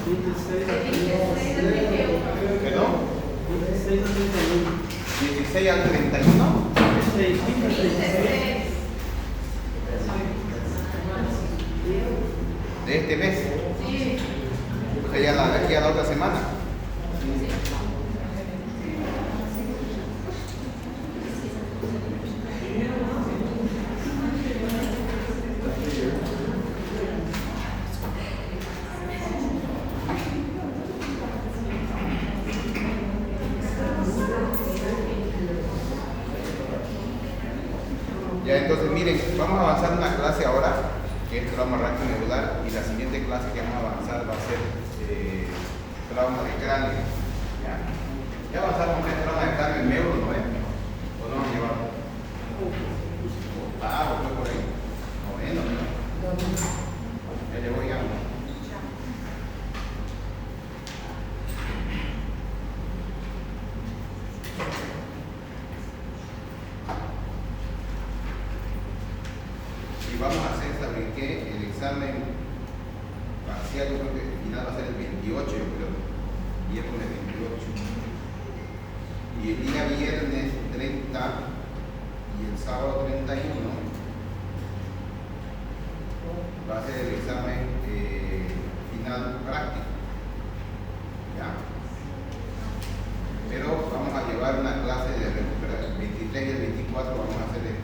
¿Qué no? 16 al 31. De este mes. O sea, ya de aquí a la otra semana. Ya, entonces miren, vamos a avanzar una clase ahora, que es trauma raquionebular, y la siguiente clase que vamos a avanzar va a ser trauma de cráneo. Ya avanzamos en trauma de cráneo en neuro, ¿no es? ¿O no nos llevamos? Ah, fue por ahí. Bueno, ¿no? Ya llegó ya. Y vamos a hacer, ¿saben qué? El examen parcial, yo creo que el final va a ser el 28, yo creo. Miércoles 28. Y el día viernes 30 y el sábado 31 va a ser el examen final práctico. ¿Ya? Pero vamos a llevar una clase de recuperación. El 23 y el 24 vamos a hacer el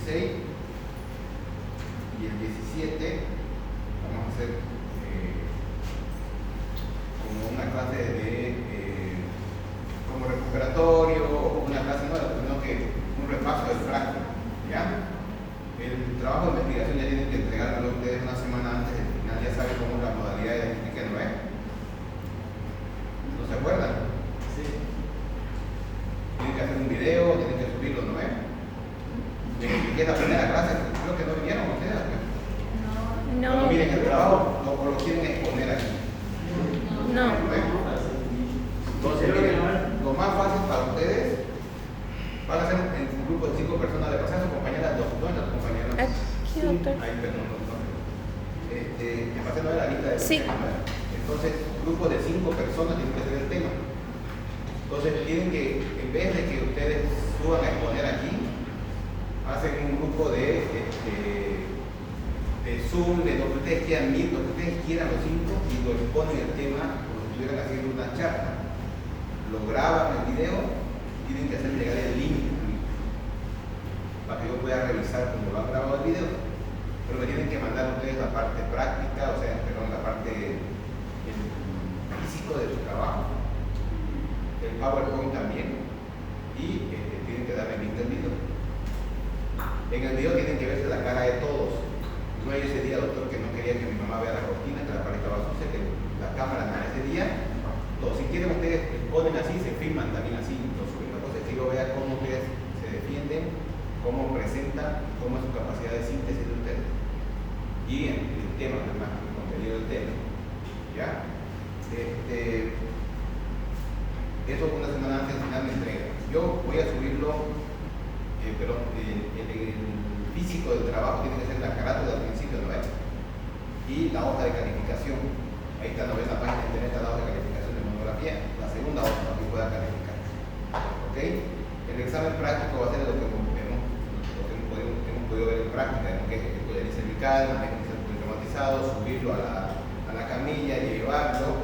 16 y el 17 vamos a hacer como una clase de como recuperatorio o una clase nueva, sino que un repaso del práctico. ¿Ya? El trabajo de investigación ya tienen que entregármelo ustedes una semana antes del final, ya saben cómo es la modalidad de diagnostic, ¿no es? ¿No se acuerdan? Sí. Tienen que hacer un video, tienen que subirlo, ¿no es? ¿Qué es la primera clase? Creo que no vinieron ustedes. No. Cuando miren el trabajo, lo quieren exponer aquí. No. Entonces, miren, lo más fácil para ustedes van a ser en un grupo de 5 personas. Le pasan a su compañera, ¿dónde está tu compañera? Aquí, doctor. Ahí, perdón, no. Me pasé no de la lista de Sí. temas. Entonces, grupo de 5 personas tienen que ser el tema. Entonces, tienen que, en vez de que ustedes suban a exponer aquí, hacen un grupo de Zoom, de lo que ustedes quieran, lo que ustedes quieran los 5, y lo exponen el tema como si estuvieran haciendo una charla. Lo graban el video, tienen que hacer llegar el link para que yo pueda revisar cómo lo han grabado el video. Pero me tienen que mandar ustedes la parte práctica, o sea, perdón, la parte físico de su trabajo, el PowerPoint también, y tienen que darme link del video. En el video tienen que verse la cara de todos. No hay ese día, doctor, que no quería que mi mamá vea la cortina, que la pared estaba sucia, que la cámara no ese día. Entonces, si quieren ustedes ponen así, se filman también así. Entonces, la cosa es que yo vea cómo ustedes se defienden, cómo presentan, cómo es su capacidad de síntesis de ustedes. Y el tema, además, el contenido del tema. ¿Ya? Eso una semana antes del final de entrega. Yo voy a subirlo, pero el físico del trabajo tiene que ser la carátula al principio, ¿no es? Y la hoja de calificación. Ahí está, no ves la página de internet, la hoja de calificación de monografía, la segunda hoja para que pueda calificar. ¿Ok? El examen práctico va a ser lo que hemos podido ver en práctica, ¿no? Que es el cervical, mecanismo traumatizado, subirlo a la camilla, llevarlo.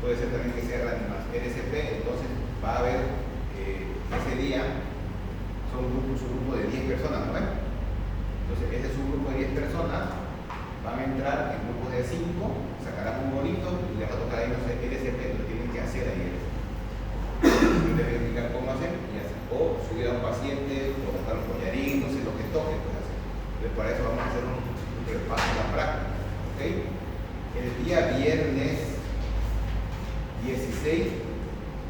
Puede ser también que sea reanimación RCP, entonces va a haber ese día son un grupo de 10 personas, ¿no es? Entonces, ese es un grupo de 10 personas, van a entrar en grupos de 5, sacarán un bonito y les va a tocar ahí, no sé, LSP, lo tienen que hacer ahí. Les voy a explicar cómo hacer y hacer. O subir a un paciente, o buscar un collarín, no sé, lo que toque, pues hacer. Entonces, para eso vamos a hacer un repaso de la práctica. ¿Ok? El día viernes 16,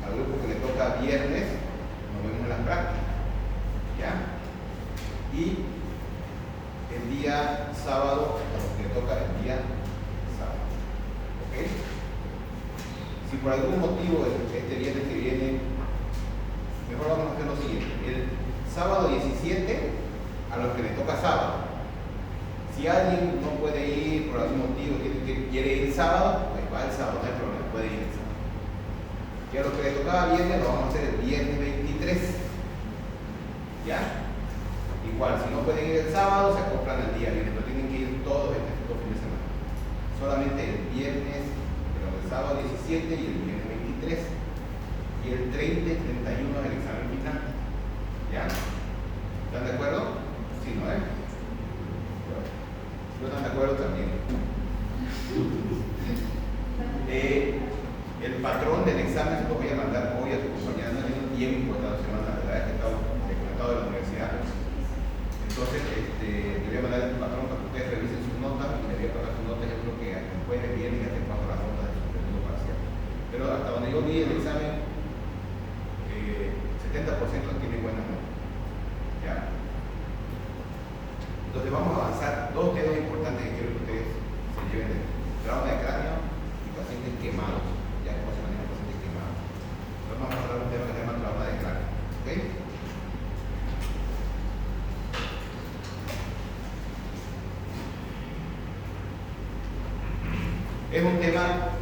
al grupo que le toca viernes, nos vemos en las prácticas. ¿Ya? Y el día sábado, a los que le toca el día sábado. ¿Ok? Si por algún motivo este viernes que viene, mejor vamos a hacer lo siguiente. El sábado 17, a los que le toca sábado, Si alguien no puede ir por algún motivo, quiere ir el sábado, pues va el sábado, no hay problema, puede ir el sábado. Y a lo que le tocaba viernes lo vamos a hacer el viernes 23. ¿Ya? Igual, si no pueden ir el sábado, se compran el día viernes, no tienen que ir todos estos fines de semana. Solamente el viernes, el sábado 17 y el viernes 23. Y el 30 y 31 es el examen final. ¿Ya? ¿Están de acuerdo? Sí, ¿no es? ¿No están de acuerdo también? El patrón del examen se lo voy a mandar hoy a su compañera, no tiene tiempo esta semana, la verdad es que he estado desconectado de la universidad. Entonces, le voy a mandar el patrón para que ustedes revisen sus notas y le voy a pasar sus notas. Yo creo que después de viernes ya te paso las notas de su periodo parcial. Pero hasta donde yo vi el examen, 70% tiene buenas notas. ¿Ya? Entonces vamos a avanzar dos temas importantes que quiero que ustedes se lleven de trauma de cráneo y pacientes quemados. Ya cómo se manejan pacientes quemados. Entonces vamos a hablar de un tema que se llama trauma de cráneo. ¿Ok? Es un tema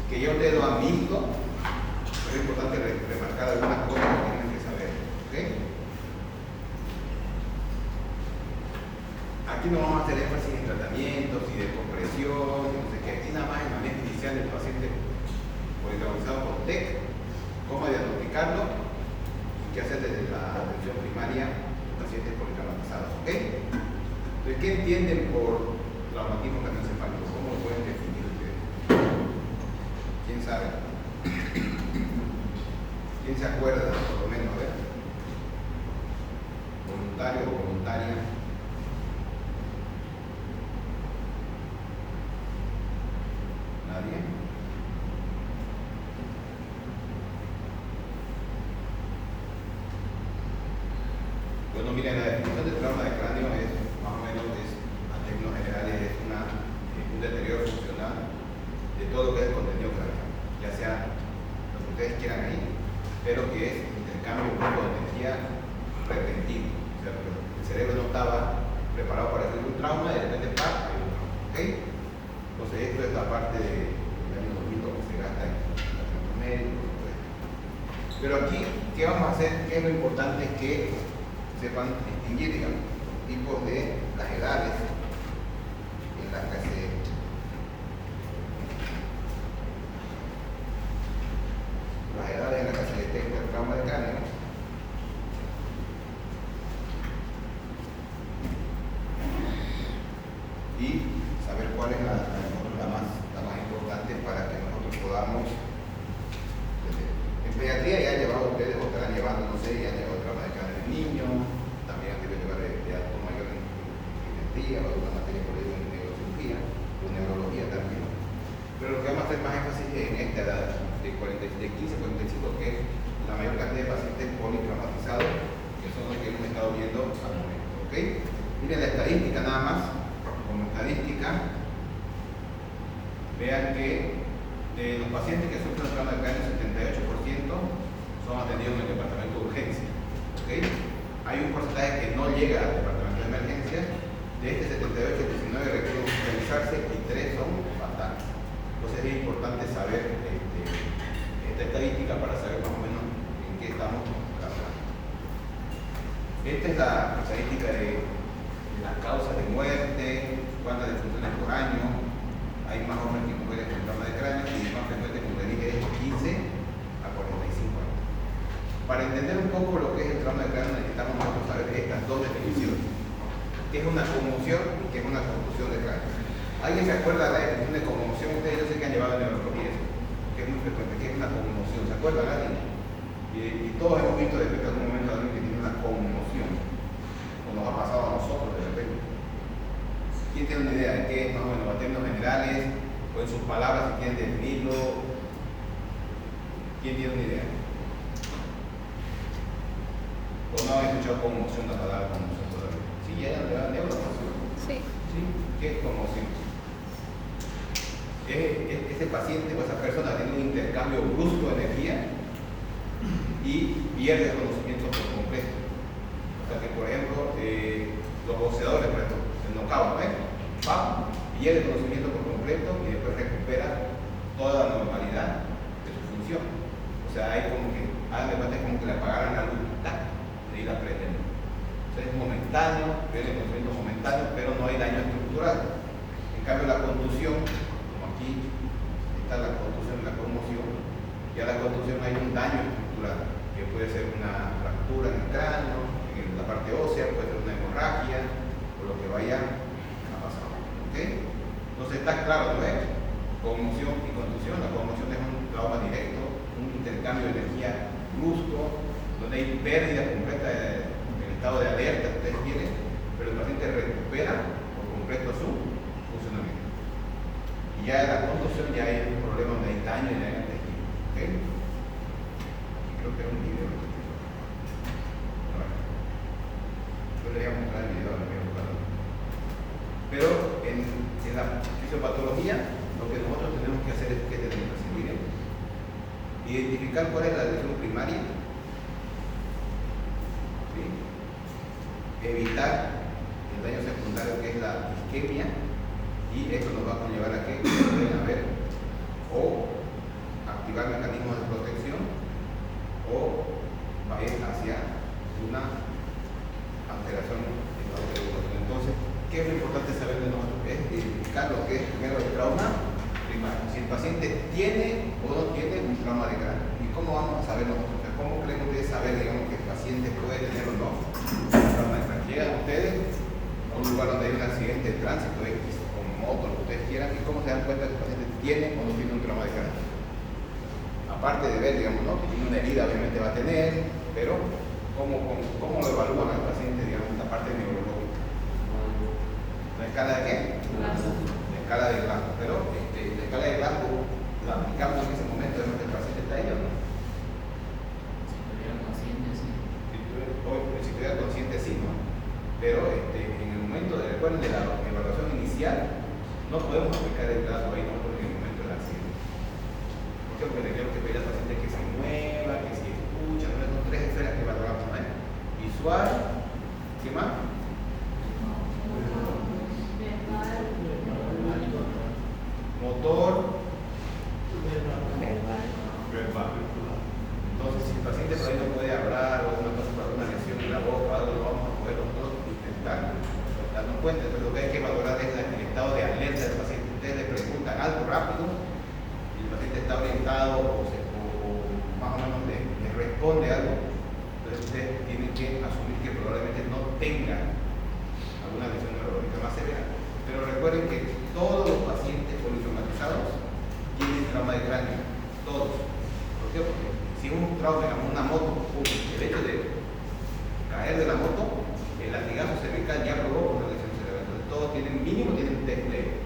que ya ustedes lo han visto, pero es importante remarcar algunas cosas que tienen que saber. ¿Ok? Aquí no vamos a hacer énfasis en tratamientos y de compresión, no sé qué. Aquí nada más el manejo inicial del paciente politraumatizado con TEC, cómo diagnosticarlo y qué hacer desde la atención primaria de pacientes politraumatizados. ¿Ok? Entonces, ¿qué entienden por traumatismo craneoencefálico? ¿Cómo lo pueden definir ustedes? ¿Quién sabe? ¿Quién se acuerda, por lo menos? ¿Ver? ¿Voluntario o voluntaria? ¿Nadie? Bueno, miren, la definición de trauma de cráneo es más o menos, a términos generales, es un deterioro funcional de todo lo que es el contenido craneal, ya sea lo que ustedes quieran ahí, pero que es intercambio de energía repentino. O sea, el cerebro no estaba preparado para recibir un trauma y de repente ¡pam! Hay un trauma. ¿Ok? Entonces, esto es la parte de los minutos que se gasta en tratamientos médicos. Pero aquí, ¿qué vamos a hacer? ¿Qué es lo importante? Es que sepan distinguir, digamos, tipos de las edades en las que se detecta el trauma de cráneo. Y saber cuál es la más importante para que nosotros podamos. En pediatría ya han llevado ustedes, o estarán llevando, no sé, ya han llevado el trauma de cráneo del niño, también han debido llevar de alto mayor en pediatría o alguna materia por ello en neurocirugía o neurología también. Pero lo que vamos a hacer más énfasis es en esta edad, de 15 a 45, que es la mayor cantidad de pacientes politraumatizados, que son los que hemos estado viendo al momento. ¿Ok? Miren la estadística nada más. Como estadística, vean que de los pacientes que sufren trauma de cráneo, el 78% son atendidos en el departamento de urgencia. ¿Okay? Hay un porcentaje que no llega al departamento de emergencia. De este 78, 19 requieren hospitalizarse y 3 son fatales. Entonces es importante saber esta estadística para saber más o menos en qué estamos trabajando. Esta es la estadística de las causas de muerte, cuántas defunciones por año. Hay más hombres que mujeres con trauma de cráneo y más frecuente, como les dije, es 15 a 45 años. Para entender un poco lo que es el trauma de cráneo necesitamos nosotros saber estas dos definiciones. ¿Qué es una conmoción y qué es una contusión de cráneo? ¿Alguien se acuerda de la definición de conmoción? Ustedes yo sé que han llevado en neurología eso, que es muy frecuente. ¿Qué es una conmoción? ¿Se acuerdan alguien? Y todos hemos visto de repente algún momento a alguien que tiene una conmoción. O nos ha pasado a nosotros de repente. ¿Quién tiene una idea de qué es más o menos en términos generales o en sus palabras si quieren definirlo? ¿Quién tiene una idea? ¿O no han escuchado conmoción, la palabra conmoción todavía? Sí, ya han neuroconmoción. Sí. ¿Sí? ¿Qué es conmoción? Ese paciente o esa persona tiene un intercambio brusco de energía y pierde el conocimiento por completo. O sea que, por ejemplo, los boxeadores, por ejemplo, el knockout, ¿no es? pierde conocimiento por completo y después recupera toda la normalidad de su función. O sea, hay como que, hagan de cuenta, es como que le apagaran la luz, ¡tac!, y la prenden. O sea, es momentáneo, pierde conocimiento momentáneo, pero no hay daño estructural. En cambio, la contusión, como aquí está la contusión y la conmoción, ya la contusión hay un daño estructural, que puede ser una fractura en el cráneo, en la parte ósea, puede ser una hemorragia, o lo que vaya a pasar. ¿Ok? Entonces está claro, ¿no es? Conmoción y contusión. La conmoción es un trauma directo, un intercambio de energía brusco, donde hay pérdida completa del estado de alerta que ustedes tienen, pero el paciente recupera por completo su funcionamiento. Y ya la contusión ya hay un problema donde hay daño y daño al tejido. ¿Ok? Aquí creo que era un video. Bueno, yo le voy a mostrar el video, pero en la fisiopatología lo que nosotros tenemos que hacer es que tenemos que hacer, miren, identificar cuál es la lesión primaria, ¿sí? Evitar el daño secundario que es la isquemia, y esto nos va a conllevar a que pueden haber o activar mecanismos de protección o va a ir hacia una alteración en la autorregulación. Entonces, ¿qué es lo importante saber de nosotros? Es identificar lo que es primero el trauma primario. Si el paciente tiene o no tiene un trauma de cráneo. ¿Y cómo vamos a saber nosotros? O sea, ¿cómo creen ustedes saber, digamos, que el paciente puede tener o no un trauma de cráneo? Llegan ustedes a un lugar donde hay un accidente de tránsito X, con moto, lo que ustedes quieran, y cómo se dan cuenta que el paciente tiene o no tiene un trauma de cráneo. Aparte de ver, digamos, ¿no?, que tiene una herida, obviamente va a tener, pero ¿cómo lo evalúan al paciente, digamos, la parte neurológica? ¿La escala de qué? Glasgow. La escala de Glasgow. Pero la escala de Glasgow la aplicamos en ese momento de que el paciente está ahí, ¿o no? Si estuviera consciente, sí. Si estuviera consciente, sí, ¿no? Pero en el momento, recuerden, de la evaluación inicial, no podemos aplicar el Glasgow ahí nosotros en el momento del accidente. ¿Por qué? Porque le quiero que vea al paciente que se mueva, que se escucha, ¿no? Son tres esferas que evaluamos, ¿no? Visual, ¿qué más? Motor, verbal. Entonces, si el paciente por ahí no puede hablar o una cosa para una lesión en la boca o algo, lo vamos a poder nosotros intentar darnos cuenta. Pero lo que hay que valorar es el estado de alerta del paciente. Ustedes le preguntan algo rápido y el paciente está orientado o más o menos le responde algo. Entonces, ustedes tienen que asumir que probablemente no tenga alguna lesión neurológica más severa. Pero recuerden que todos los pacientes politraumatizados tienen trauma de cráneo, todos. ¿Por qué? Porque si un trauma, digamos, una moto, el hecho de caer de la moto, el latigazo cervical ya provoca una lesión cerebral. Entonces todos tienen, mínimo tienen test leve,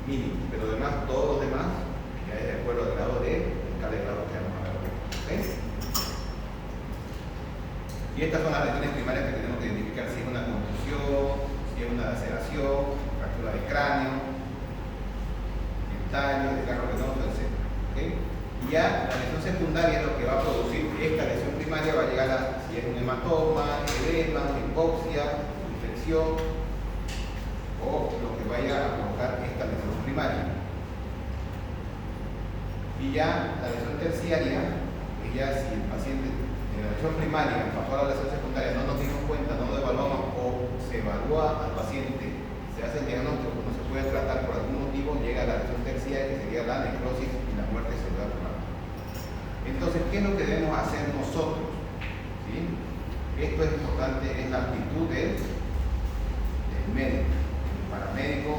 mínimo, pero además todos los demás ya es de acuerdo al grado de escala de grado que vamos a ver. ¿Okay? Y estas son las lesiones primarias que tenemos que identificar: si es una contusión, si es una laceración, fractura de cráneo, daño, desgarro venoso, etc. ¿Okay? Y ya la lesión secundaria es lo que va a producir esta lesión primaria, va a llegar a si es un hematoma, edema, hipoxia, infección o lo que vaya a provocar esta lesión primaria. Y ya la lesión terciaria, que ya si el paciente de la lesión primaria pasó a la lesión secundaria, no nos dimos cuenta, no lo evaluamos o se evalúa al paciente, se hace el diagnóstico, no se puede tratar por algún motivo, llega a la lesión terciaria, que sería la necrosis y la muerte celular primaria. Entonces, ¿qué es lo que debemos hacer nosotros? ¿Sí? Esto es importante, es la actitud del médico, del paramédico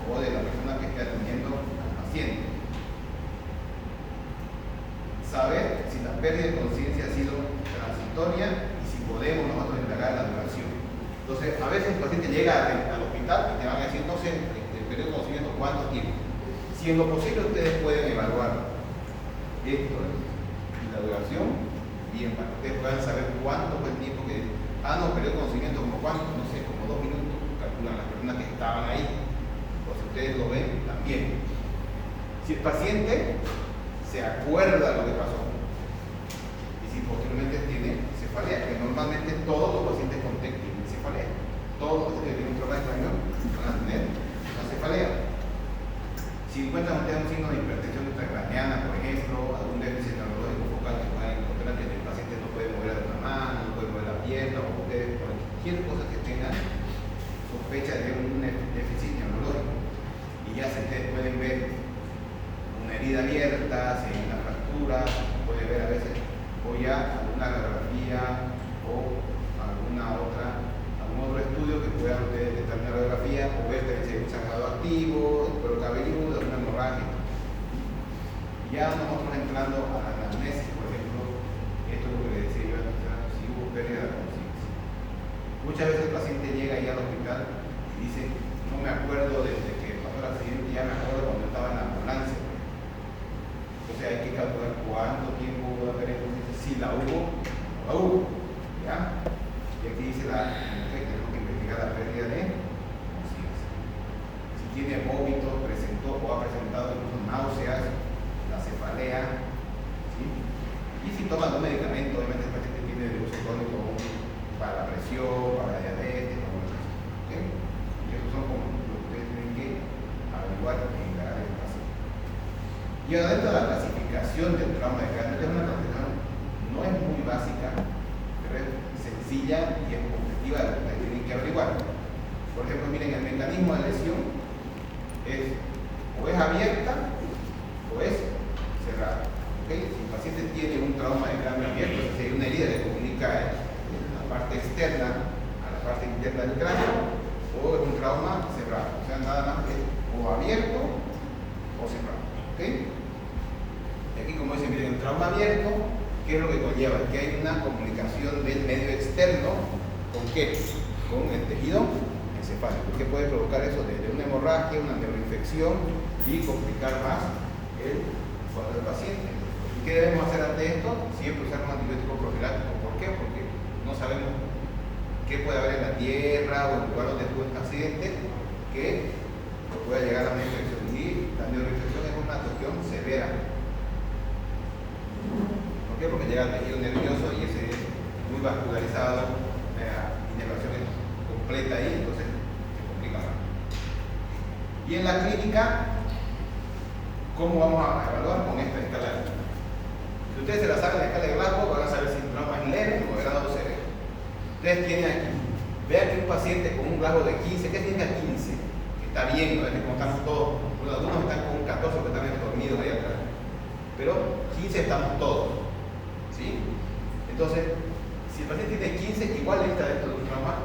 o de la persona que esté atendiendo al paciente. Saber si la pérdida de conciencia ha sido transitoria y si podemos nosotros indagar la duración. Entonces, a veces el paciente llega al hospital y te van a decir, no sé, el periodo de conocimiento, ¿cuánto tiempo? Si en lo posible ustedes pueden evaluar esto y la duración, bien, para que ustedes puedan saber cuánto fue el tiempo que... no, periodo de conocimiento, como cuánto, no sé, como 2 minutos, calculan las personas que estaban ahí. O si ustedes lo ven, también. Si el paciente se acuerda de lo que pasó y si posteriormente tiene cefalea, que normalmente todos los pacientes con TEC tienen cefalea, todos los pacientes que tienen un trauma de cráneo van a tener una cefalea. Si encuentran ustedes un signo de hipertensión intracraneana, por ejemplo, algún déficit neurológico focal que puedan encontrar que el paciente no puede mover la mano, no puede mover la pierna, o ustedes cualquier cosa que tengan sospecha de un déficit neurológico, y ya se ustedes pueden ver una herida abierta, si hay una fractura, se puede ver a veces, o ya alguna radiografía o algún otro estudio que puedan ustedes detectar una radiografía o ver que hay un sangrado activo, el cuero cabelludo, una hemorragia. Ya nosotros entrando a la anamnesis, por ejemplo, esto es lo que le decía yo antes, si hubo pérdida de conciencia. Muchas veces el paciente llega ahí al hospital y dice, no me acuerdo desde que pasó el accidente, ya me acuerdo cuando estaba en la ambulancia. Entonces hay que calcular cuánto tiempo hubo de pérdida de conciencia, si la hubo, la hubo, ¿ya? Y aquí dice que tenemos que investigar la pérdida de conciencia. Si tiene vómitos, presentó o ha presentado incluso náuseas, la cefalea, ¿sí? Y si toma algún medicamento, obviamente el paciente tiene de uso crónico para la presión, para la diabetes, ¿okay? Y esos son como lo que ustedes tienen que averiguar y encarar el paciente. Y adentro de la clasificación del trauma de cráneo, que es una clasificación no es muy básica, pero es sencilla y es objetiva de lo que tienen que averiguar. Por ejemplo, miren, el mecanismo de lesión es o es abierta o es cerrada. ¿Okay? Si el paciente tiene un trauma de cráneo abierto, es decir, una herida que comunica la parte externa a la parte interna del cráneo, o es un trauma cerrado, o sea, nada más es o abierto o cerrado. ¿Okay? Y aquí, como dicen, miren, el trauma abierto, ¿qué es lo que conlleva? Que hay una comunicación del medio externo ¿con qué? Con el tejido encefálico, que puede provocar eso desde una hemorragia, una neuroinfección y complicar más el cuadro del paciente. ¿Y qué debemos hacer ante esto? Siempre usar un antibiótico profiláctico. ¿Por qué? Porque no sabemos qué puede haber en la tierra o en el lugar donde tuvo un accidente que pueda llegar a una infección. Y la neuroinfección es una cuestión severa. ¿Por qué? Porque llega al tejido nervioso y ese es muy vascularizado, la inervación es completa ahí, entonces se complica más. Y en la clínica, ¿cómo vamos a evaluar? Con esta escala. Si ustedes se la saben la escala de Glasgow, van a saber si el trauma es leve, moderado o severo. Ustedes tienen aquí, vean que un paciente con un Glasgow de 15, ¿qué significa 15? Que está bien, no es que como estamos todos, bueno, algunos están con un 14 porque están dormidos ahí atrás, pero 15 estamos todos, ¿sí? Entonces, si el paciente tiene 15, igual está dentro de un trauma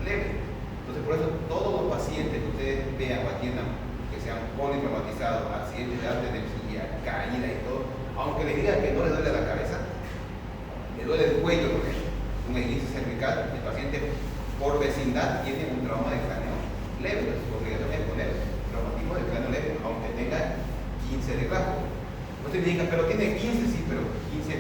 leve. Entonces, por eso todos los pacientes que ustedes vean o atiendan que sean politraumatizados, accidentes de alta energía, caída y todo, aunque les digan que no les duele la cabeza, le duele el cuello, por ejemplo, un esguince cervical, el paciente por vecindad tiene un trauma de cráneo leve, entonces su obligación es poner traumatismo de cráneo leve, aunque tenga 15 de Glasgow. Entonces me digan, pero tiene 15, sí, pero 15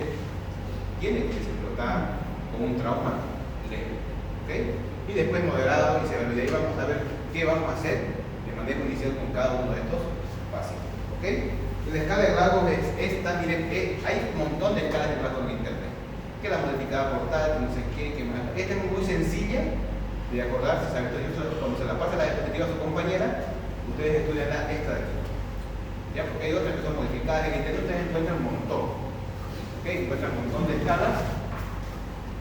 tiene 15, pero está con un trauma leve. ¿Okay? Y después moderado y severo. Y ahí vamos a ver qué vamos a hacer de manejo inicial con cada uno de estos pacientes. ¿Okay? Y la escala de Glasgow es esta, miren, hay un montón de escalas de Glasgow en internet. Que la modificada portátil, no sé qué más. Esta es muy sencilla de acordarse, ¿saben? Entonces, cuando se la pasa la diapositiva a su compañera, ustedes estudian esta de aquí. ¿Ya? Porque hay otras que son modificadas en internet, ustedes encuentran un montón. ¿Okay? Encuentran un montón de escalas,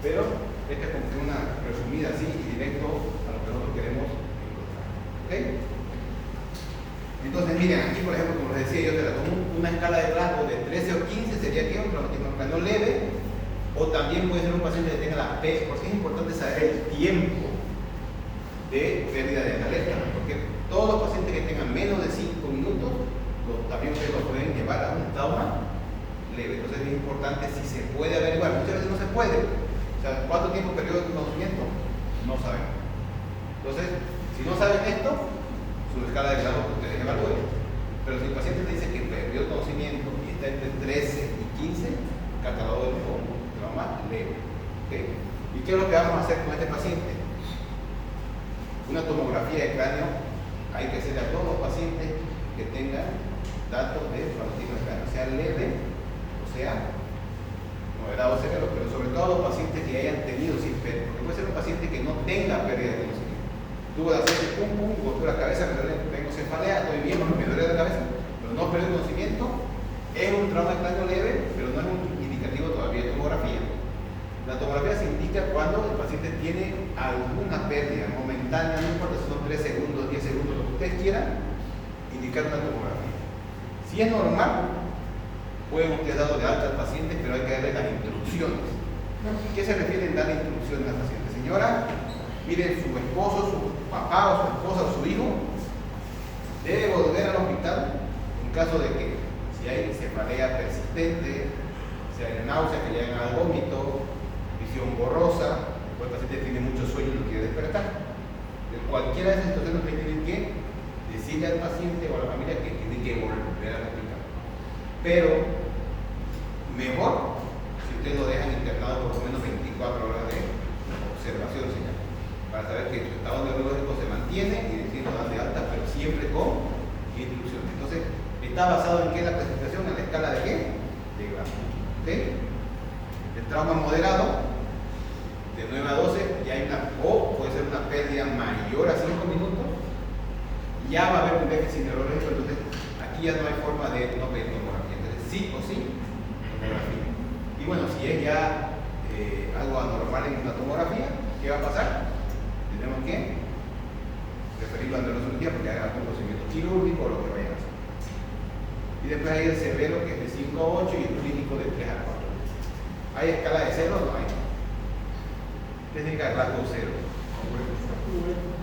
pero esta es como que una resumida así y directo a lo que nosotros queremos encontrar. ¿Okay? Entonces, miren, aquí por ejemplo, como les decía yo, con una escala de Glasgow de 13 o 15 sería que un traumatismo cráneo leve, o también puede ser un paciente que tenga la P, porque es importante saber el tiempo de pérdida de la alerta, porque todos los pacientes que tengan menos de 5 minutos, también ustedes lo pueden llevar a un trauma leve. Entonces es importante si se puede averiguar, muchas veces no se puede. O sea, ¿cuánto tiempo periodo de conocimiento? No sabemos. Entonces, si no saben esto, su escala de Glasgow que ustedes evalúen. Pero si el paciente dice que perdió el conocimiento y está entre 13 y 15, catalogado como trauma leve. ¿Okay? ¿Y qué es lo que vamos a hacer con este paciente? Una tomografía de cráneo hay que hacerle a todos los pacientes que tengan datos de traumatismo de cráneo, sea leve o sea moderado o severo, pero sobre todo los pacientes que hayan tenido CISPET, porque puede ser un paciente que no tenga pérdida de conocimiento. Tuvo de hacerse pum pum, golpeó la cabeza, tengo cefalea, estoy bien, me duele la cabeza, no perdió el conocimiento, es un trauma de cráneo leve, pero no es un indicativo todavía de tomografía. La tomografía se indica cuando el paciente tiene alguna pérdida momentánea, no importa si son 3 segundos, 10 segundos, lo que ustedes quieran, indicar una tomografía. Si es normal, pueden ustedes dar de alta al paciente, pero hay que darle las instrucciones. ¿Qué se refiere en dar instrucciones al paciente? Señora, mire, su esposo, su papá o su esposa o su hijo debe volver al hospital en caso de que si hay cefalea persistente, si hay náusea que llegan al vómito, visión borrosa, o el paciente tiene mucho sueño y no quiere despertar. De cualquiera de esas situaciones que tienen que decirle al paciente o a la familia que tiene que volver al hospital. Pero mejor si ustedes lo dejan internado por lo menos 24 horas de observación, señor, para saber que su estado neurológico se mantiene y decir lo dan de alta, pero siempre con instrucciones. Entonces, está basado en qué la clasificación, en la escala de qué? De grado. ¿Okay? El trauma moderado, de 9 a 12, ya hay una, o puede ser una pérdida mayor a 5 minutos, ya va a haber un déficit neurológico, entonces aquí ya no hay forma de no pedir tomografía. Entonces, sí o sí, tomografía. Y bueno, si es ya algo anormal en una tomografía, ¿qué va a pasar? Tenemos que referirlo a neurocirugía porque hay algún procedimiento quirúrgico o lo que vayan a hacer. Y después hay el severo que es de 5 a 8 y el clínico de 3 a 4. ¿Hay escala de 0 o no hay? ¿Qué significa rasgo 0?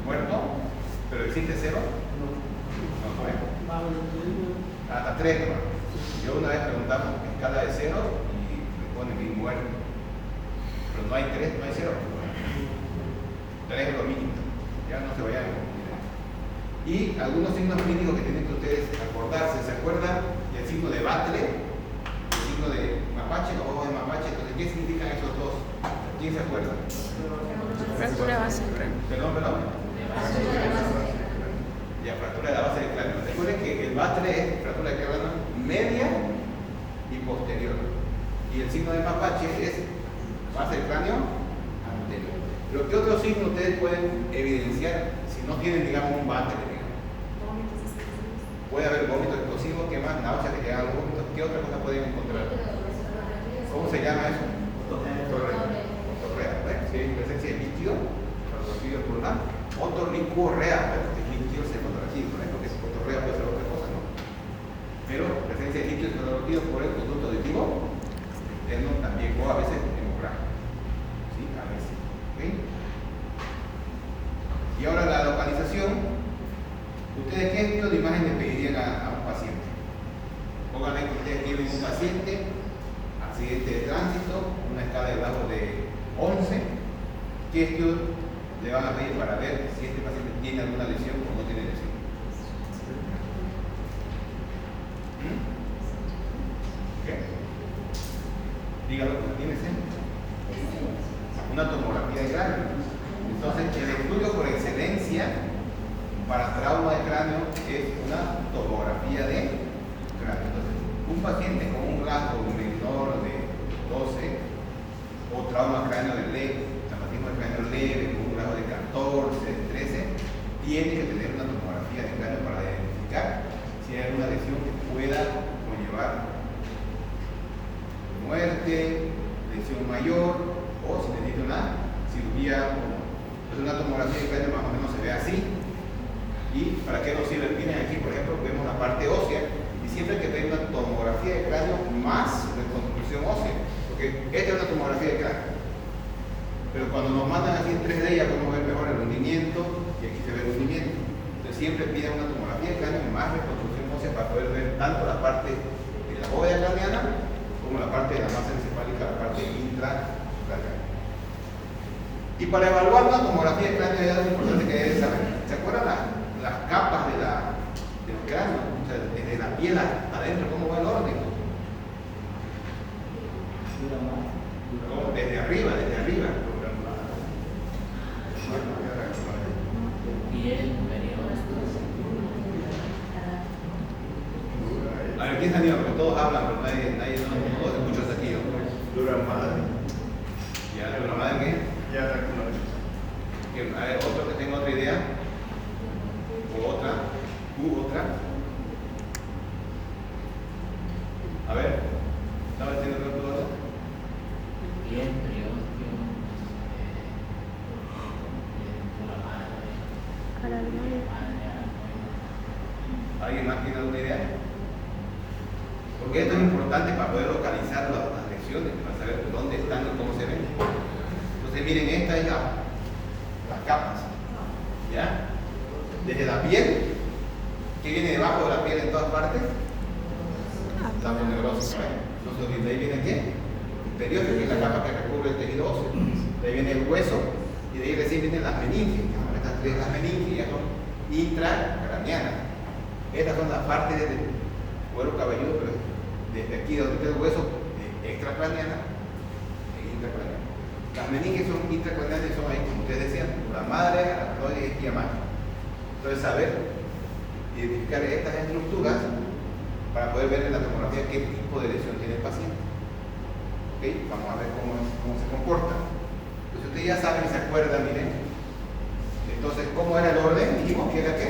¿Muerto? ¿Pero existe 0? No, no es. Hasta 3, ¿no? Yo una vez preguntamos escala de 0 y me ponen bien muerto. Pero no hay 3, no hay 0. 3 es lo mínimo. Ya no se vayan a confundir. Y algunos signos clínicos que tienen que ustedes acordarse. ¿Se acuerdan del signo de Batle? El signo de mapache, los ojos de mapache. Entonces, ¿qué significan esos dos? ¿Quién se acuerda? Fractura base del cráneo. Perdón. Ya, fractura de la base del cráneo. Recuerden que el Batle es fractura de cráneo media y posterior. Y el signo de mapache es base del cráneo anterior. Pero ¿qué otro signo ustedes pueden evidenciar si no tienen, digamos, un Batle? Puede haber vómito explosivo, ¿qué más? Náuseas que llegan a los vómitos. ¿Qué otra cosa pueden encontrar? ¿Cómo se llama eso? Otorrea. Si hay presencia de líquido, líquido pulmonar, otorricorrea, porque el líquido se encuentra aquí, por ejemplo, que otorrea puede ser otra cosa, ¿no? Pero presencia de líquido se por el conducto auditivo externo también, o a veces hemorragia. ¿Sí? A veces. ¿Okay? Y ahora la localización. ¿Ustedes qué estilo de imagen le pedirían a un paciente? Pónganle que ustedes tienen un paciente, accidente de tránsito, una escala de bajo de 11. ¿Qué estilo le van a pedir para ver si este paciente tiene alguna lesión o no tiene lesión? ¿Qué? Dígalo, ¿tiene lesión? Una tomografía de cráneo. Entonces, el estudio por excelencia para trauma de cráneo es una tomografía de cráneo. Entonces, un paciente con un rasgo menor de 12 o trauma cráneo de leve, traumatismo de cráneo leve, con un rasgo de 14, 13, tiene que tener una tomografía de cráneo para identificar si hay alguna lesión que pueda conllevar muerte, lesión mayor o si necesita una cirugía o no. Entonces, una tomografía de cráneo más o menos se ve así. ¿Y para qué nos sirve? Miren aquí, por ejemplo, vemos la parte ósea y siempre hay que ver una tomografía de cráneo más reconstrucción ósea, porque esta es una tomografía de cráneo. Pero cuando nos mandan así en 3D ya podemos ver mejor el hundimiento y aquí se ve el hundimiento. Entonces siempre piden una tomografía de cráneo más reconstrucción ósea para poder ver tanto la parte de la bóveda craneana como la parte de la masa encefálica, la parte intracraneana. Y para evaluar una tomografía de cráneo hay algo importante que deben saber. ¿Se acuerdan las capas del cráneo? O sea, desde la piel adentro, ¿cómo va el orden? Desde arriba. A ver, ¿quién se anima? Porque todos hablan, pero nadie todos escucha hasta aquí. Dura madre. ¿Ya? ¿Dura madre qué? Ya, A ver, otro que tenga otra idea. O otra. ¿Alguien más tiene alguna idea? Porque esto es importante para poder localizar las lesiones, para saber dónde están y cómo se ven. Entonces miren, esta es las capas, ¿ya? Desde la piel, que viene debajo de la piel en todas partes, la poneurosis. Entonces de ahí viene ¿qué? Interior, que es la capa que recubre el tejido óseo. De ahí viene el hueso y de ahí recién vienen las meninges. Estas tres, las meninges ya son intracraneanas. Estas son las partes del cuero cabelludo, pero desde aquí donde está el hueso, extracraneana e intracraneana. Las meninges son intracraneanas y son ahí, como ustedes decían, la madre, aracnoide y esquiamata. Entonces saber identificar estas estructuras para poder ver en la tomografía qué tipo de lesión tiene el paciente. ¿Okay? Vamos a ver cómo se comporta. Pues ustedes ya saben y se acuerdan, miren. Entonces, ¿cómo era el orden? Dijimos que era ¿qué?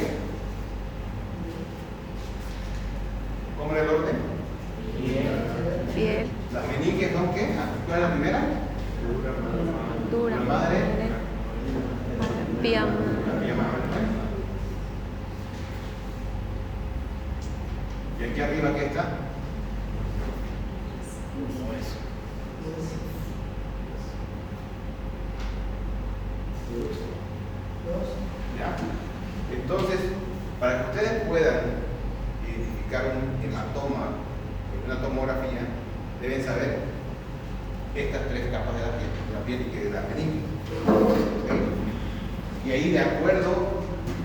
¿Cómo era el orden? Piel. Las meninges son ¿qué? ¿Cuál es la primera? Dura. La madre. Pía. La pía madre. Y aquí arriba, ¿qué está? ¿Ya? Entonces, para que ustedes puedan identificar un hematoma en una tomografía, deben saber estas tres capas de la piel y de la meninge. ¿Okay? Y ahí, de acuerdo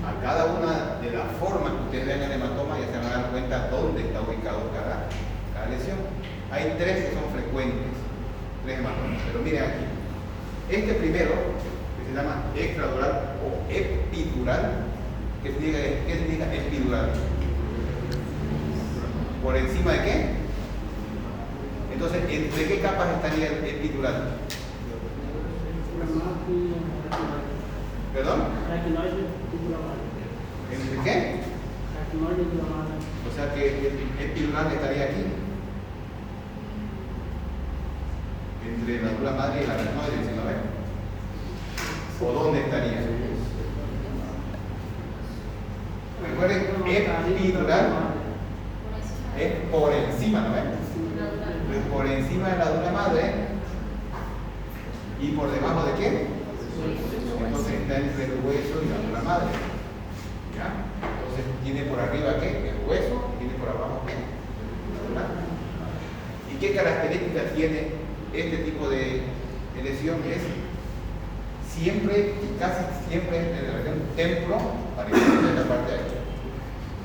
a cada una de las formas que ustedes vean en el hematoma, ya se van a dar cuenta dónde está ubicado cada lesión. Hay tres que son frecuentes, tres hematomas. Pero miren aquí, este primero, que se llama extradural o epidural, ¿qué significa epidural? ¿Por encima de qué? Entonces, ¿entre qué capas estaría el epidural? ¿Perdón? ¿Entre qué? O sea que el epidural estaría aquí. Entre la dura madre y la aracnoide, ¿sí lo ven? ¿O dónde estaría? Recuerden, epidural es por encima, ¿no ven? Por encima de la dura madre y por debajo de qué? Entonces está entre el hueso y la dura madre. ¿Ya? Entonces tiene por arriba ¿qué? El hueso y tiene por abajo ¿qué? La dura. ¿Y qué características tiene este tipo de lesión? Es siempre y casi siempre en la región templo parecida de la parte de aquí.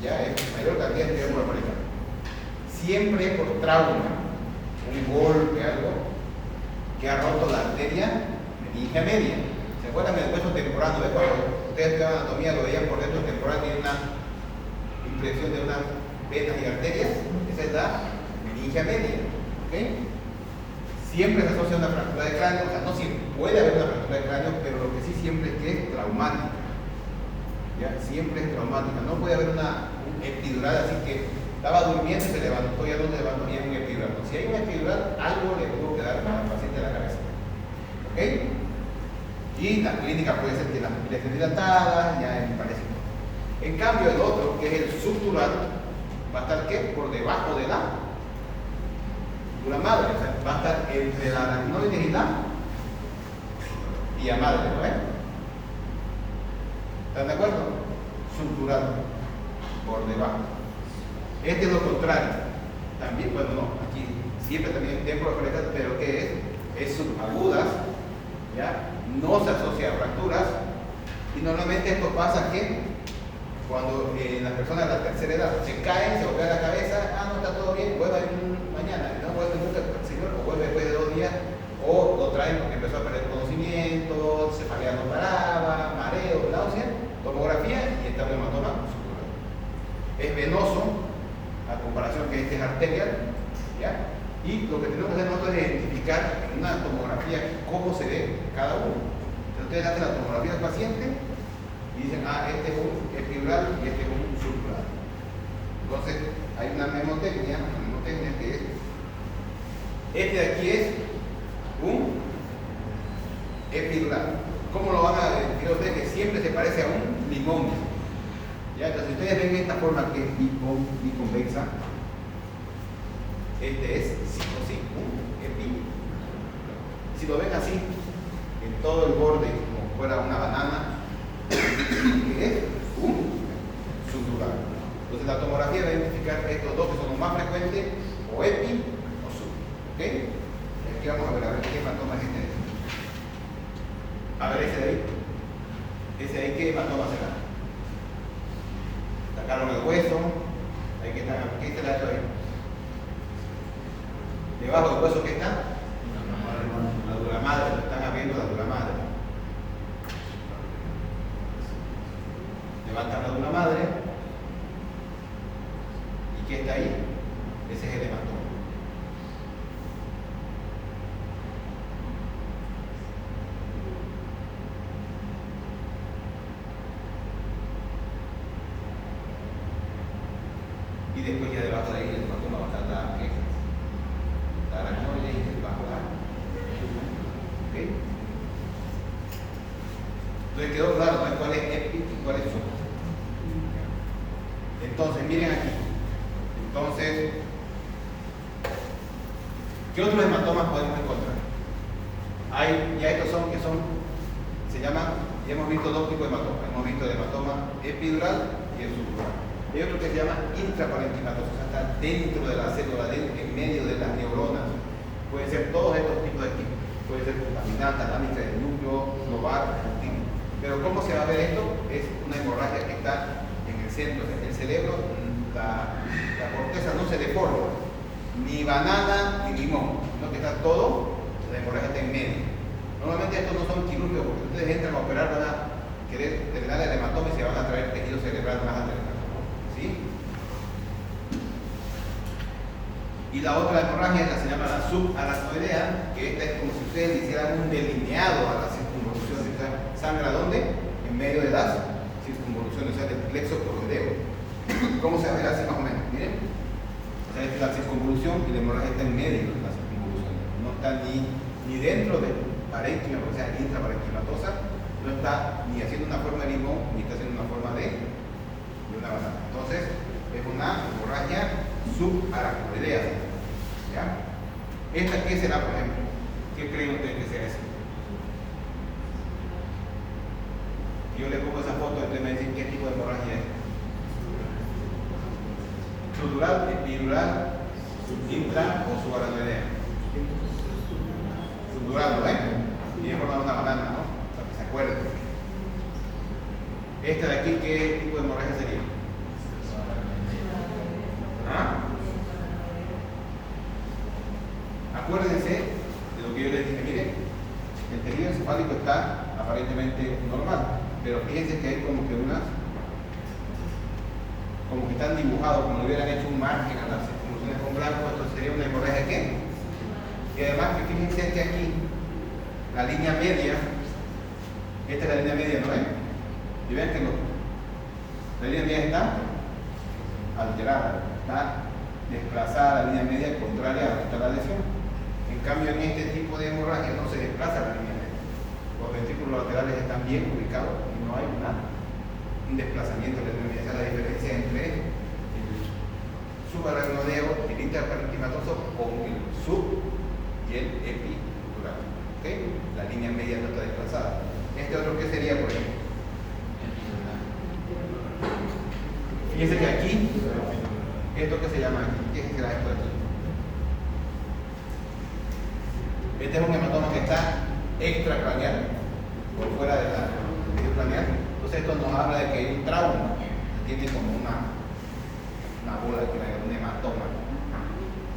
Ya es mayor cantidad de templo parecida. Siempre por trauma, un golpe, algo que ha roto la arteria meningia media. ¿Se acuerdan del hueso temporal? ¿Ves? Cuando ustedes estudiaban anatomía lo veían por dentro, temporal tiene una impresión de unas venas y arterias. Esa es la meningia media. ¿Okay? Siempre se asocia a una fractura de cráneo, o sea, no siempre, puede haber una fractura de cráneo, pero lo que sí siempre es que es traumática. ¿Ya? Siempre es traumática. No puede haber un epidural así que estaba durmiendo y se levantó, ya no se levantó y es un epidural. Si hay un epidural, algo le tuvo que dar al paciente a la cabeza. ¿Ok? Y la clínica puede ser que las pupilas estén dilatadas, ya me parece. En cambio, el otro, que es el subdural, va a estar ¿qué? Por debajo de la dura madre, o sea, va a estar entre la aracnoide y la pía madre, ¿no ven? ¿Están de acuerdo? Subdural, por debajo. Este es lo contrario. También, bueno, no, aquí siempre también templo frecuente, pero ¿qué es? Es subagudas, ¿ya? No se asocia a fracturas y normalmente esto pasa que cuando las personas de la tercera edad se caen, se golpean la cabeza, no está todo bien, vuelve a ir mañana, no vuelve nunca el señor, o vuelve después de 2 días, o lo traen porque empezó a perder conocimiento, cefalea no paraba, mareo, náusea, tomografía y está un hematoma subdural. Es venoso, a comparación que este es arterial, ¿ya? Y lo que tenemos que hacer nosotros es identificar en una tomografía cómo se ve cada uno. Entonces ustedes hacen la tomografía del paciente y dicen, este es un epidural y este es un subdural. Entonces hay una memotecnia que es, este de aquí es un epidural. ¿Cómo lo van a identificar ustedes? Que siempre se parece a un limón. ¿Ya? Entonces, si ustedes ven esta forma que es biconvexa, este es sí o sí un epi. Si lo ven así, en todo el borde, como fuera una banana, es un subdural. Entonces, la tomografía va a identificar estos dos que son los más frecuentes, o epi o sub. ¿Ok? Y aquí vamos a ver qué hematoma es este. A ver ese de ahí. Ese de ahí, ¿qué hematoma será? Sacaron el hueso. Ahí que está, ¿qué está hecho ahí? Debajo del hueso, ¿qué está? La dura madre. Están abriendo la dura madre. Levantan la dura madre. ¿Y qué está ahí? Ese es el hematoma. Y después ya debajo de ahí el hematoma va a estar la aracnoide y el vascular. ¿Ok? Entonces quedó claro, ¿no? ¿Cuál es epi y cuál es sub? Entonces, miren aquí. Entonces, ¿qué otros hematomas podemos encontrar? Ya estos son, se llaman, ya hemos visto dos tipos de hematomas. Hemos visto el hematoma epidural y el subdural. Hay otro que se llama intraparenquimatoso, o sea, está dentro de la célula, en medio de las neuronas. Pueden ser todos estos tipos de tipos. Puede ser contaminante, lámica del núcleo, global, continuo. Pero ¿cómo se va a ver esto? Es una hemorragia que está en el centro del cerebro. La corteza no se deforma, ni banana ni limón, sino que está todo, la hemorragia está en medio. Normalmente estos no son quirúrgicos, porque ustedes entran a operar, van a querer drenar el hematoma y se van a traer tejido cerebral más adelante. ¿Sí? Y la otra hemorragia se llama la subaracnoidea, que esta es como si ustedes hicieran un delineado a las circunvoluciones. O sea, ¿sangra dónde? En medio de las circunvoluciones, o sea, del plexo coroideo. ¿Cómo se ve así más o menos? Miren. O sea, esta es la circunvolución y la hemorragia está en medio de la circunvolución. No está ni dentro del parénquima, o sea, intraparenquimatosa, no está ni haciendo una forma de limón, ni está haciendo una forma de una banana. Entonces, es una hemorragia subaracnoidea. ¿Ya? ¿Esta qué será, por ejemplo? ¿Qué creen ustedes que sea eso? Yo le pongo esa foto y ustedes me dicen qué tipo de hemorragia es. Subdural, epidural, intra o subaracnoidea. Subdural, ¿no ven? Y es formar una banana, ¿no? Para que se acuerden. Esta de aquí, ¿qué tipo de hemorragia sería? ¿Ah? Acuérdense de lo que yo les dije. Miren, el tejido encefálico está aparentemente normal, pero fíjense que hay como que están dibujados, como le hubieran hecho un margen a las circunvoluciones con blanco. Esto sería una hemorragia ¿qué? Y además que fíjense que aquí la línea media, esta es la línea media, ¿no ven? Y ven que la línea media está alterada, está desplazada la línea media contraria a donde está la lesión. En cambio, en este tipo de hemorragia no se desplaza la línea media. Los ventrículos laterales están bien ubicados y no hay un desplazamiento de la línea media. Esa es la diferencia entre el subaracnoideo, el intraparenquimatoso, con el sub y el epidural. ¿Okay? La línea media no está desplazada. Este otro, ¿qué sería, por ejemplo? Fíjense que aquí, ¿esto qué se llama aquí? ¿Qué será esto de aquí? Este es un hematoma que está extracraneal, por fuera de la medio craneal. Entonces esto nos habla de que hay un trauma, tiene como una bola que es un hematoma.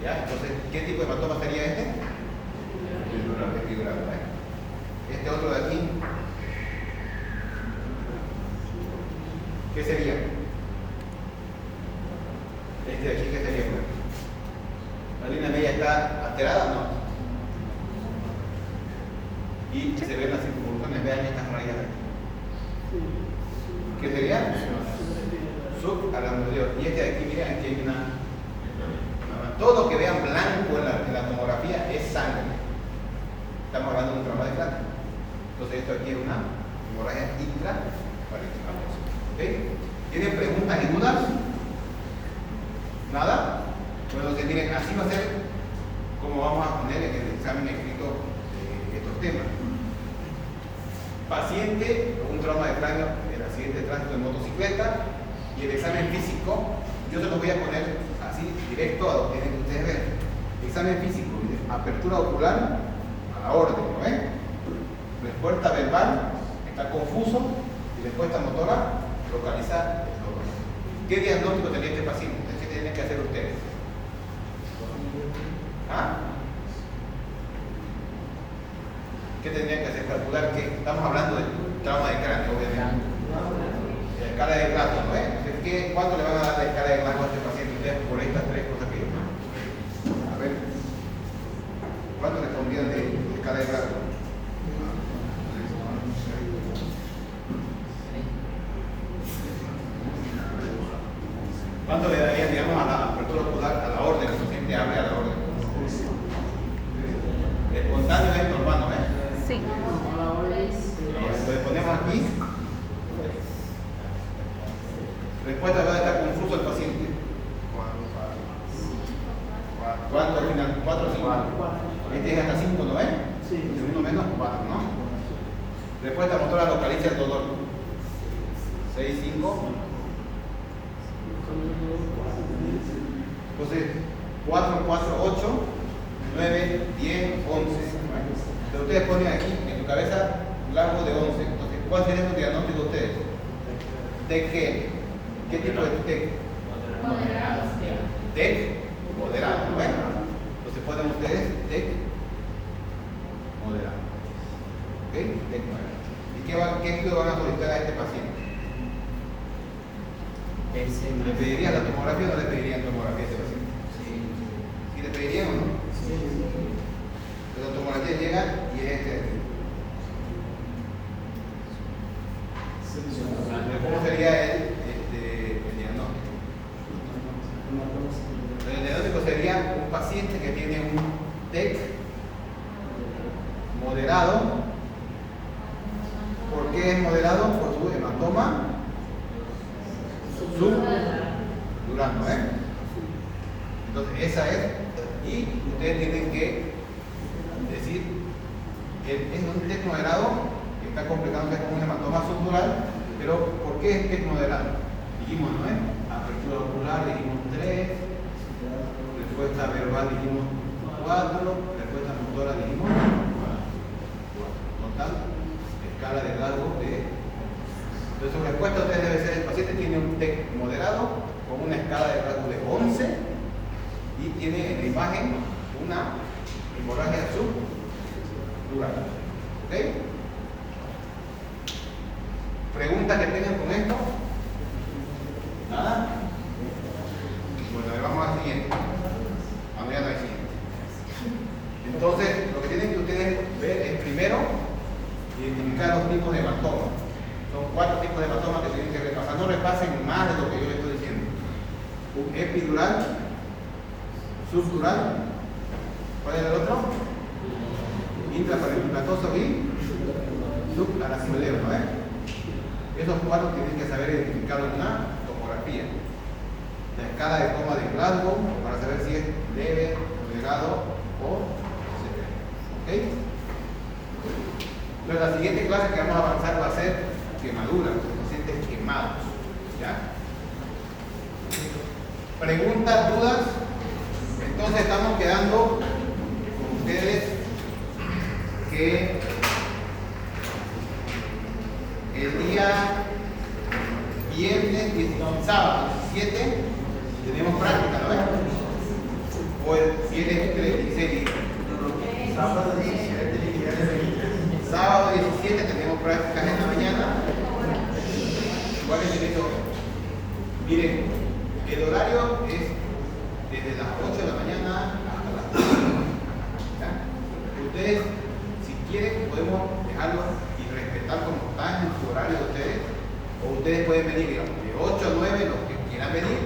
¿Ya? Entonces, ¿qué tipo de hematoma sería este? Epidural. Este otro de aquí, ¿qué sería? Este de aquí, ¿qué sería? La línea media está alterada, ¿no? Y se ven las circunvoluciones, vean estas rayas aquí. ¿Qué sería? Subaracnoideo. Y este de aquí, miren, aquí hay todo lo que vean blanco en la tomografía es sangre. Estamos hablando de un trauma de cráneo. Entonces esto aquí es una hemorragia intraparenquimatosa. ¿Ok? ¿Tienen preguntas y dudas? ¿Nada? Bueno, entonces miren, así va a ser como vamos a poner en el examen escrito estos temas. Paciente con un trauma de cráneo en accidente de tránsito en motocicleta, y el examen físico, yo se los voy a poner así directo a donde tienen que ustedes ver. Examen físico, apertura ocular a la orden, ¿no ven? Respuesta verbal, está confuso, y respuesta motora, localizar el dolor. ¿Qué diagnóstico tenía este paciente? ¿Qué tienen que hacer ustedes? ¿Ah? ¿Qué tendrían que hacer? Calcular que estamos hablando del trauma de cráneo, obviamente. La escala de Glasgow, ¿no? Entonces, ¿cuánto le van a dar la escala de Glasgow a este paciente ustedes por estas tres cosas que yo? A ver, ¿cuánto respondían de escala de Glasgow? ¿Cuánto le darían, digamos, a la apertura ocular, a la orden? El paciente abre a la orden. Espontáneo es normal, ¿no? Sí. Lo ponemos aquí. Respuesta: va a estar confuso el paciente. ¿Cuánto al final? 4 o 5. Este es hasta 5, ¿no? Sí. Uno menos 4, ¿no? Respuesta motora: localiza el dolor. 6, 5. Entonces, 4, 4, 8, 9, 10, 11. Entonces, ustedes ponen aquí en tu cabeza largo de 11. Entonces, ¿cuál sería el diagnóstico de ustedes? ¿De qué? ¿Qué tipo de TEC? Moderado. TEC moderado, ¿no? Entonces ponen ustedes TEC moderado. ¿Ok? TEC moderado. ¿Y qué estudio van a solicitar a este paciente? ¿Le pedirían la tomografía o no le pedirían tomografía a este paciente? ¿Sí le pedirían o no? Sí. La tomografía llega y es este. ¿Cómo sería el diagnóstico? El diagnóstico sería un paciente que tiene un TEC moderado. ¿Por qué es moderado? Por su hematoma subdurano, Entonces esa es, y ustedes tienen que decir, es un TEC moderado que está completándose con un hematoma subdural, pero ¿por qué es TEC moderado? Dijimos, ¿no? Apertura ocular dijimos 3, respuesta verbal dijimos 4, respuesta motora dijimos 4. Total, escala de Glasgow de... Entonces su respuesta a ustedes debe ser: el paciente tiene un TEC moderado con una escala de Glasgow de 11 y tiene en la imagen una hemorragia subdural. ¿Ok? ¿Preguntas que tengan con esto? ¿Nada? Bueno, vamos al siguiente. Ya no hay siguiente. Entonces, lo que tienen que ustedes ver es primero identificar los tipos de hematoma. Son 4 tipos de hematoma que tienen que repasar. No repasen más de lo que yo les estoy diciendo. Un epidural, subdural. ¿Cuál es el otro? Intraparenquimatoso y subaracnoideo, ¿no? Esos 4 tienen que saber identificarlo en una tomografía. La escala de coma de Glasgow para saber si es leve, moderado o severo. ¿Ok? Entonces la siguiente clase que vamos a avanzar va a ser quemaduras, los pacientes quemados. ¿Ya? ¿Preguntas, dudas? Entonces estamos quedando con ustedes que el día viernes, sábado 17 tenemos práctica, ¿no? O el viernes 16. Sábado 17 tenemos prácticas en la mañana. ¿Cuál es el hecho? Miren, el horario es desde las 8 de la mañana hasta las 10. Ustedes, si quieren, podemos dejarlo y respetar como están en su horario de ustedes. O ustedes pueden venir, digamos, de 8 a 9 los que quieran venir,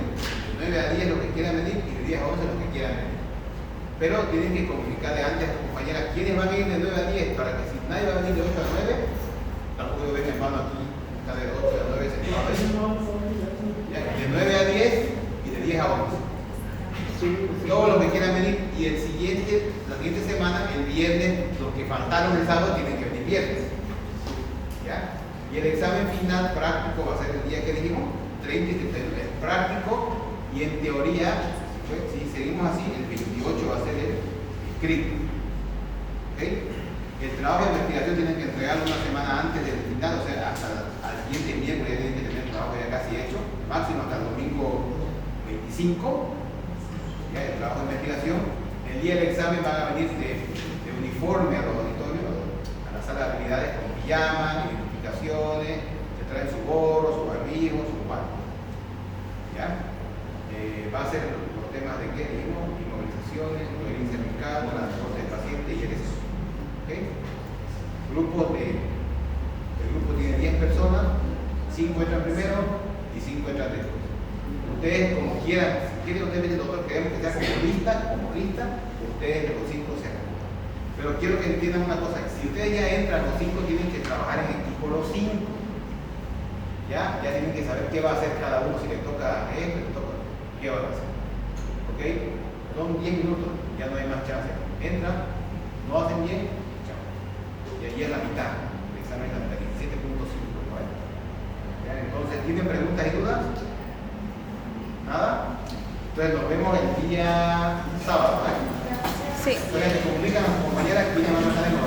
de 9 a 10 los que quieran venir y de 10 a 11 los que quieran venir. Pero tienen que comunicarle antes a sus compañeras quiénes van a ir de 9 a 10 para que si nadie va a venir de 8 a 9, tampoco ven en vano aquí, está de 8 a 9 sentado. viernes, los que faltaron el sábado tienen que venir viernes. ¿Ya? Y el examen final práctico va a ser el día que dijimos, 30 y 31. Es práctico y en teoría, pues, si seguimos así, el 28 va a ser el escrito. ¿Okay? El trabajo de investigación tienen que entregarlo una semana antes del final, o sea, hasta al siguiente miércoles ya tienen que tener el trabajo ya casi hecho, máximo hasta el domingo 25, ya el trabajo de investigación. El día del examen van a venir de uniforme a los auditorios, a la sala de habilidades con pijama, identificaciones, se traen su gorro, su barbijo, su guante. ¿Ya? Va a ser los temas de qué dijimos, inmovilizaciones, coherencia fiscal, transporte de pacientes y el exceso. ¿Okay? El grupo tiene 10 personas, 5 entran primero y 5 entran después. Ustedes como quieran, si quieren ustedes el doctor, queremos que sea como lista, ustedes los 5 se acomodan. Pero quiero que entiendan una cosa, si ustedes ya entran, los 5 tienen que trabajar en equipo los 5. Ya tienen que saber qué va a hacer cada uno, si les toca esto, les toca, qué van a hacer. ¿Ok? Son 10 minutos, ya no hay más chance. Entran, no hacen bien, chao. Y allí es la mitad, el examen es la mitad, 17.5. ¿Vale? ¿Ya? Entonces, ¿tienen preguntas y dudas? ¿Nada? Entonces nos vemos el día sábado, ¿vale? Sí. Entonces se comunican a las compañeras que vienen a mandar el